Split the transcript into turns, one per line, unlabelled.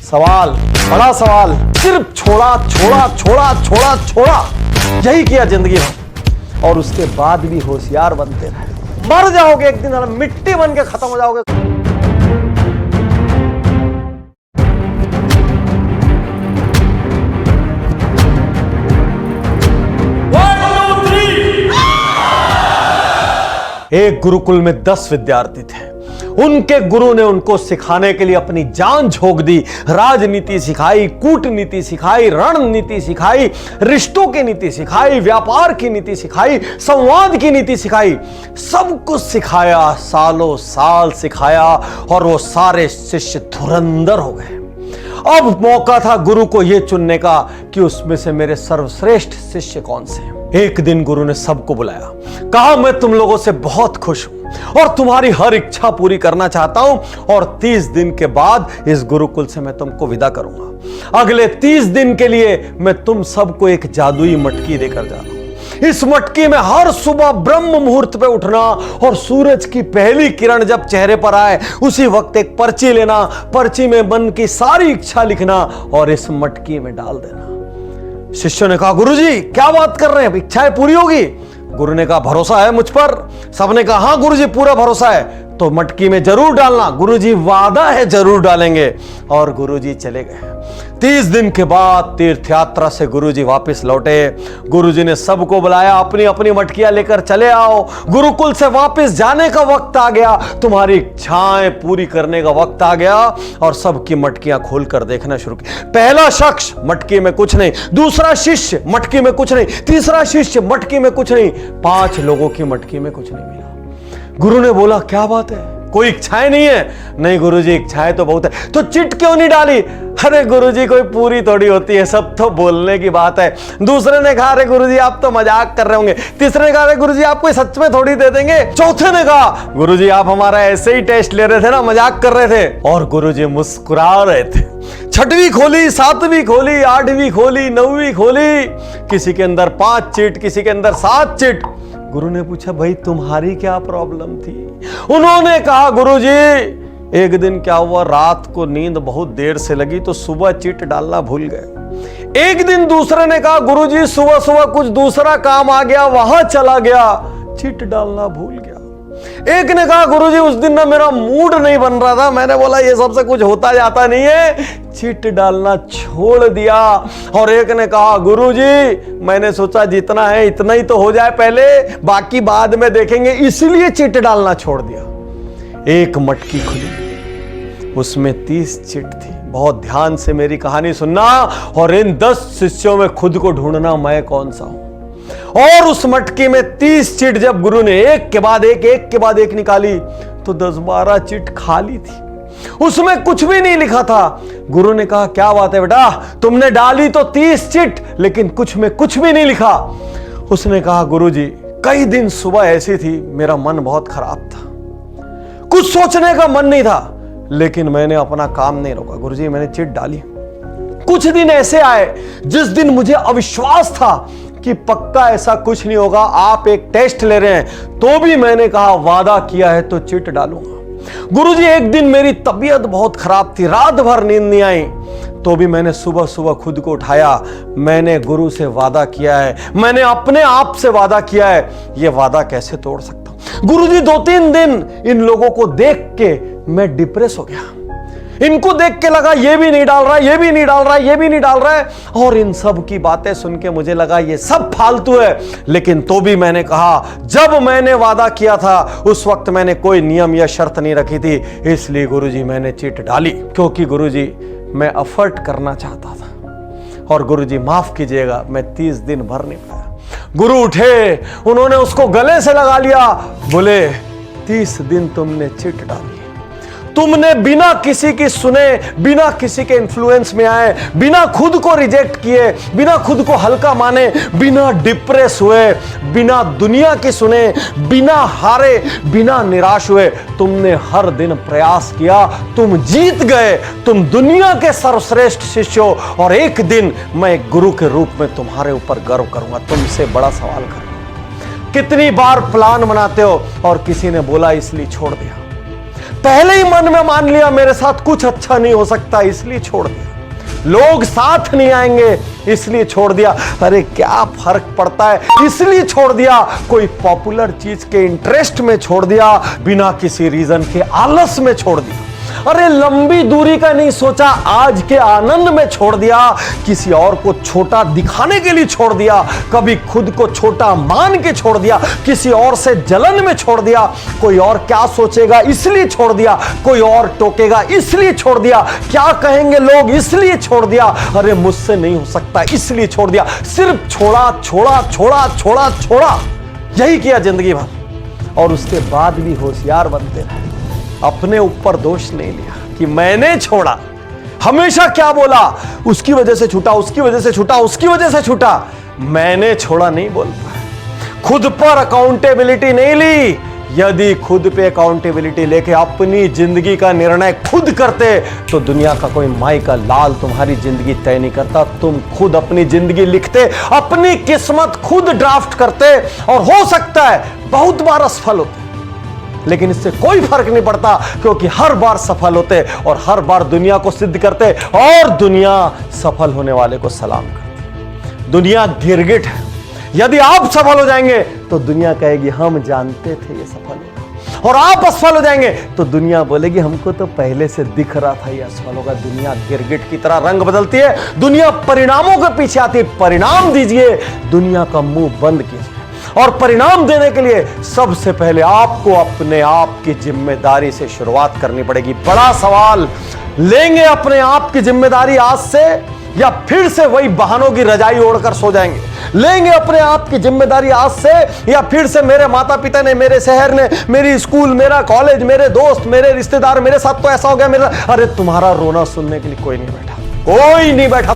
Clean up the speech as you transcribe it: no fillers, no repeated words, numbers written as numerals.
सवाल, बड़ा सवाल, सिर्फ छोड़ा छोड़ा छोड़ा छोड़ा छोड़ा, यही किया जिंदगी भर। और उसके बाद भी होशियार बनते रहे। मर जाओगे एक दिन, मिट्टी बन के खत्म हो जाओगे। एक गुरुकुल में 10 विद्यार्थी थे। उनके गुरु ने उनको सिखाने के लिए अपनी जान झोंक दी। राजनीति सिखाई, कूटनीति सिखाई, रणनीति सिखाई, रिश्तों की नीति सिखाई, व्यापार की नीति सिखाई, संवाद की नीति सिखाई, सब कुछ सिखाया, सालों साल सिखाया। और वो सारे शिष्य धुरंधर हो गए। अब मौका था गुरु को यह चुनने का कि उसमें से मेरे सर्वश्रेष्ठ शिष्य कौन से हैं। एक दिन गुरु ने सबको बुलाया, कहा मैं तुम लोगों से बहुत खुश हूं और तुम्हारी हर इच्छा पूरी करना चाहता हूं। और 30 दिन के बाद इस गुरुकुल से मैं तुमको विदा करूंगा। अगले 30 दिन के लिए मैं तुम सबको एक जादुई मटकी देकर जा रहा हूं। इस मटकी में हर सुबह ब्रह्म मुहूर्त पे उठना और सूरज की पहली किरण जब चेहरे पर आए उसी वक्त एक पर्ची लेना, पर्ची में मन की सारी इच्छा लिखना और इस मटकी में डाल देना। शिष्यों ने कहा गुरुजी क्या बात कर रहे हैं, इच्छाएं पूरी होगी? गुरु ने कहा भरोसा है मुझ पर। सबने कहा हाँ गुरुजी पूरा भरोसा है, तो मटकी में जरूर डालना। गुरुजी वादा है जरूर डालेंगे। और गुरुजी चले गए। 30 दिन के बाद तीर्थ यात्रा से गुरुजी वापस लौटे। गुरुजी ने सबको बुलाया, अपनी अपनी मटकियां लेकर चले आओ, गुरुकुल से वापस जाने का वक्त आ गया, तुम्हारी इच्छाएं पूरी करने का वक्त आ गया। और सबकी मटकियां खोलकर देखना शुरू की। पहला शख्स मटकी में कुछ नहीं, दूसरा शिष्य मटकी में कुछ नहीं, तीसरा शिष्य मटकी में कुछ नहीं, 5 लोगों की मटकी में कुछ नहीं मिला। गुरु ने बोला क्या बात है, कोई इच्छाएं नहीं है? नहीं गुरुजी इच्छाएं तो बहुत है। तो चिट क्यों नहीं डाली? अरे गुरुजी कोई पूरी थोड़ी होती है, सब तो बोलने की बात है। दूसरे ने कहा अरे गुरुजी आप तो मजाक कर रहे होंगे। तीसरे ने कहा अरे गुरुजी आप कोई सच में थोड़ी दे देंगे। चौथे ने कहा गुरुजी आप हमारा ऐसे ही टेस्ट ले रहे थे ना, मजाक कर रहे थे। और गुरुजी मुस्कुरा रहे थे। 6वीं खोली, 7वीं खोली, 8वीं खोली, 9वीं खोली, किसी के अंदर 5 चिट, किसी के अंदर 7 चिट। गुरु ने पूछा भाई तुम्हारी क्या प्रॉब्लम थी? उन्होंने कहा गुरुजी एक दिन क्या हुआ, रात को नींद बहुत देर से लगी तो सुबह चिट डालना भूल गए। एक दिन दूसरे ने कहा गुरुजी सुबह सुबह कुछ दूसरा काम आ गया, वहां चला गया, चिट डालना भूल गया। एक ने कहा गुरुजी उस दिन ना मेरा मूड नहीं बन रहा था, मैंने बोला ये सबसे कुछ होता जाता नहीं है, चिट डालना छोड़ दिया। और एक ने कहा गुरुजी मैंने सोचा जितना है इतना ही तो हो जाए पहले, बाकी बाद में देखेंगे, इसलिए चिट डालना छोड़ दिया। एक मटकी खुली, उसमें 30 चिट थी। बहुत ध्यान से मेरी कहानी सुनना और इन 10 शिष्यों में खुद को ढूंढना मैं कौन सा हूं। और उस मटकी में 30 चिट जब गुरु ने एक के बाद एक निकाली तो 10-12 चिट खाली थी, उसमें कुछ भी नहीं लिखा था। गुरु ने कहा क्या बात है बेटा, तुमने डाली तो 30 चिट लेकिन कुछ में कुछ भी नहीं लिखा। उसने कहा गुरुजी कई दिन सुबह ऐसी थी, मेरा मन बहुत खराब था, कुछ सोचने का मन नहीं था, लेकिन मैंने अपना काम नहीं रोका। गुरुजी मैंने चिट डाली। कुछ दिन ऐसे आए जिस दिन मुझे अविश्वास था कि पक्का ऐसा कुछ नहीं होगा, आप एक टेस्ट ले रहे हैं, तो भी मैंने कहा वादा किया है तो चिट डालूंगा। गुरुजी एक दिन मेरी तबीयत बहुत खराब थी, रात भर नींद नहीं आई, तो भी मैंने सुबह सुबह खुद को उठाया, मैंने गुरु से वादा किया है, मैंने अपने आप से वादा किया है, ये वादा कैसे तोड़ सकता हूं? गुरुजी 2-3 दिन इन लोगों को देख के मैं डिप्रेस हो गया। इनको देख के लगा ये भी नहीं डाल रहा, ये भी नहीं डाल रहा, ये भी नहीं डाल रहा है, और इन सब की बातें सुन के मुझे लगा ये सब फालतू है। लेकिन तो भी मैंने कहा जब मैंने वादा किया था उस वक्त मैंने कोई नियम या शर्त नहीं रखी थी, इसलिए गुरुजी मैंने चिट डाली, क्योंकि गुरुजी मैं एफर्ट करना चाहता था। और गुरुजी माफ कीजिएगा मैं 30 दिन भर नहीं पाया। गुरु उठे, उन्होंने उसको गले से लगा लिया, बोले 30 दिन तुमने चिट डाली, तुमने बिना किसी की सुने, बिना किसी के इन्फ्लुएंस में आए, बिना खुद को रिजेक्ट किए, बिना खुद को हल्का माने, बिना डिप्रेस हुए, बिना दुनिया की सुने, बिना हारे, बिना निराश हुए, तुमने हर दिन प्रयास किया, तुम जीत गए, तुम दुनिया के सर्वश्रेष्ठ शिष्य हो। और एक दिन मैं एक गुरु के रूप में तुम्हारे ऊपर गर्व करूंगा। तुमसे बड़ा सवाल करूंगा, कितनी बार प्लान बनाते हो और किसी ने बोला इसलिए छोड़ दिया? पहले ही मन में मान लिया मेरे साथ कुछ अच्छा नहीं हो सकता, इसलिए छोड़ दिया। लोग साथ नहीं आएंगे इसलिए छोड़ दिया। अरे क्या फर्क पड़ता है, इसलिए छोड़ दिया। कोई पॉपुलर चीज के इंटरेस्ट में छोड़ दिया, बिना किसी रीजन के आलस में छोड़ दिया। अरे लंबी दूरी का नहीं सोचा, आज के आनंद में छोड़ दिया। किसी और को छोटा दिखाने के लिए छोड़ दिया, कभी खुद को छोटा मान के छोड़ दिया, किसी और से जलन में छोड़ दिया। कोई और क्या सोचेगा इसलिए छोड़ दिया, कोई और टोकेगा इसलिए छोड़ दिया, क्या कहेंगे लोग इसलिए छोड़ दिया। अरे मुझसे नहीं हो सकता इसलिए छोड़ दिया। सिर्फ छोड़ा छोड़ा छोड़ा छोड़ा छोड़ा, यही किया जिंदगी भर। और उसके बाद भी होशियार बनते रहे, अपने ऊपर दोष नहीं लिया कि मैंने छोड़ा। हमेशा क्या बोला, उसकी वजह से छूटा, उसकी वजह से छूटा, उसकी वजह से छूटा। मैंने छोड़ा नहीं बोल पाया, खुद पर अकाउंटेबिलिटी नहीं ली। यदि खुद पे अकाउंटेबिलिटी लेके अपनी जिंदगी का निर्णय खुद करते तो दुनिया का कोई माई का लाल तुम्हारी जिंदगी तय नहीं करता। तुम खुद अपनी जिंदगी लिखते, अपनी किस्मत खुद ड्राफ्ट करते, और हो सकता है बहुत बार असफल होते, लेकिन इससे कोई फर्क नहीं पड़ता, क्योंकि हर बार सफल होते और हर बार दुनिया को सिद्ध करते, और दुनिया सफल होने वाले को सलाम करती। दुनिया गिरगिट है, यदि आप सफल हो जाएंगे तो दुनिया कहेगी हम जानते थे ये सफल होगा, और आप असफल हो जाएंगे तो दुनिया बोलेगी हमको तो पहले से दिख रहा था ये असफल होगा। दुनिया गिरगिट की तरह रंग बदलती है, दुनिया परिणामों के पीछे आती है। परिणाम दीजिए, दुनिया का मुंह बंद कीजिए। और परिणाम देने के लिए सबसे पहले आपको अपने आप की जिम्मेदारी से शुरुआत करनी पड़ेगी। बड़ा सवाल, लेंगे अपने आप की जिम्मेदारी आज से, या फिर से वही बहानों की रजाई ओढ़कर सो जाएंगे? लेंगे अपने आप की जिम्मेदारी आज से, या फिर से मेरे माता पिता ने, मेरे शहर ने, मेरी स्कूल, मेरा कॉलेज, मेरे दोस्त, मेरे रिश्तेदार, मेरे साथ तो ऐसा हो गया, मेरा। अरे तुम्हारा रोना सुनने के लिए कोई नहीं बैठा, कोई नहीं बैठा।